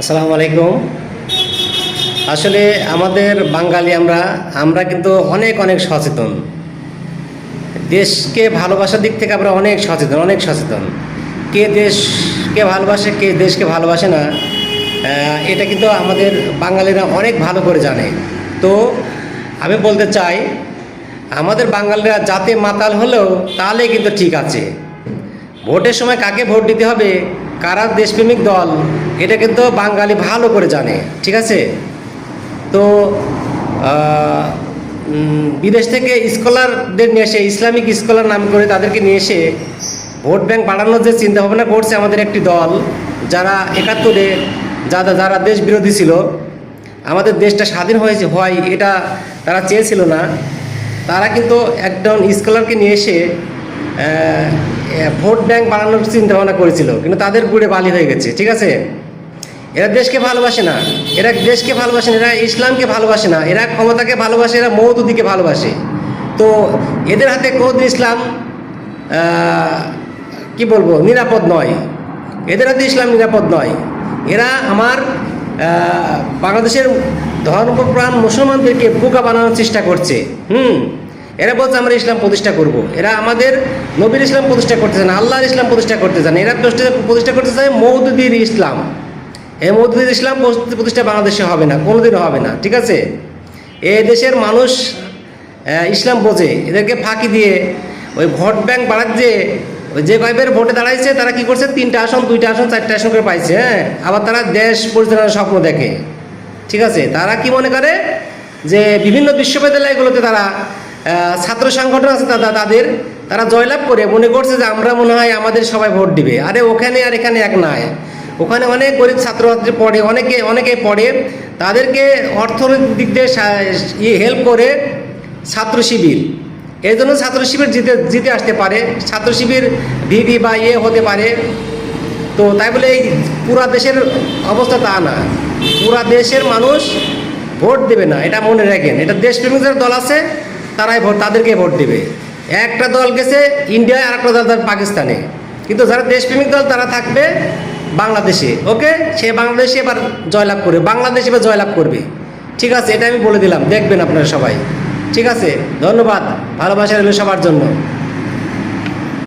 আসসালামু আলাইকুম। আসলে আমাদের বাঙালি আমরা কিন্তু অনেক অনেক সচেতন। দেশকে ভালোবাসার দিক থেকে আমরা অনেক সচেতন। কে দেশকে ভালোবাসে, কে দেশকে ভালোবাসে না, এটা কিন্তু আমাদের বাঙালিরা অনেক ভালো করে জানে। তো আমি বলতে চাই, আমাদের বাঙালিরা যাতে মাতাল হলেও তাহলে কিন্তু ঠিক আছে। ভোটের সময় কাকে ভোট দিতে হবে, কারা দেশপ্রেমিক দল, এটা কিন্তু বাঙালি ভালো করে জানে, ঠিক আছে। তো বিদেশ থেকে স্কলারদের নিয়ে এসে, ইসলামিক স্কলার নাম করে তাদেরকে নিয়ে এসে ভোট ব্যাংক বাড়ানোর যে চিন্তা ভাবনা করছে আমাদের একটি দল, যারা 71-এ যারা দেশ বিরোধী ছিল, আমাদের দেশটা স্বাধীন হয় এটা তারা চেয়েছিল না। তারা কিন্তু একজন স্কলারকে নিয়ে এসে ভোট ব্যাংক বাড়ানোর চিন্তা ভাবনা করেছিল, কিন্তু তাদের গুড়ে বালি হয়ে গেছে, ঠিক আছে। এরা দেশকে ভালোবাসে না, এরা দেশকে ভালোবাসে না, এরা ইসলামকে ভালোবাসে না, এরা ক্ষমতাকে ভালোবাসে, এরা মওদুদিকে ভালোবাসে। তো এদের হাতে কোনোদিন ইসলাম কি বলবো নিরাপদ নয়, এদের হাতে ইসলাম নিরাপদ নয়। এরা আমার বাংলাদেশের ধর্মপ্রাণ মুসলমানদেরকে বোকা বানানোর চেষ্টা করছে। এরা বলছে আমরা ইসলাম প্রতিষ্ঠা করব। এরা আমাদের নবীর ইসলাম প্রতিষ্ঠা করতে চান, আল্লাহর ইসলাম প্রতিষ্ঠা করতে চান। এরা প্রতিষ্ঠা করতে চায় মওদুদির ইসলাম। এই মওদুদির ইসলাম প্রতিষ্ঠা বাংলাদেশে হবে না, কোনোদিনও হবে না, ঠিক আছে। এ দেশের মানুষ ইসলাম বোঝে, এদেরকে ফাঁকি দিয়ে ওই ভোট ব্যাংক বাড়াচ্ছে। ওই যে কয়েকবার ভোটে দাঁড়াইছে তারা কি করছে, 3টা আসন 2টা আসন 4টা আসন করে পাইছে। আবার তারা দেশ পরিচালনার স্বপ্ন দেখে, ঠিক আছে। তারা কি মনে করে যে বিভিন্ন বিশ্ববিদ্যালয়গুলোতে তারা ছাত্র সংগঠন আছে তারা জয়লাভ করে মনে করছে যে আমরা মনে হয় আমাদের সবাই ভোট দিবে। আরে ওখানে আর এখানে এক নয়, ওখানে অনেক গরিব ছাত্রছাত্রী পড়ে, অনেকে পড়ে। তাদেরকে অর্থনৈতিক দিক দিয়ে হেল্প করে ছাত্র শিবির। এই জন্য ছাত্র শিবির জিতে আসতে পারে, ছাত্র শিবির ভিভি বা হতে পারে। তো তাই বলে এই পুরা দেশের অবস্থা তা না, পুরা দেশের মানুষ ভোট দেবে না, এটা মনে রাখেন। এটা দেশপ্রেমিকদের দল আছে, তাদেরকে ভোট দেবে। একটা দল গেছে ইন্ডিয়ায়, আর একটা দল পাকিস্তানে, কিন্তু যারা দেশপ্রেমিক দল তারা থাকবে বাংলাদেশে। ওকে, সে বাংলাদেশে এবার জয়লাভ করবে, বাংলাদেশ এবার জয়লাভ করবে, ঠিক আছে। এটা আমি বলে দিলাম, দেখবেন আপনারা সবাই, ঠিক আছে। ধন্যবাদ, ভালোবাসা রইল সবার জন্য।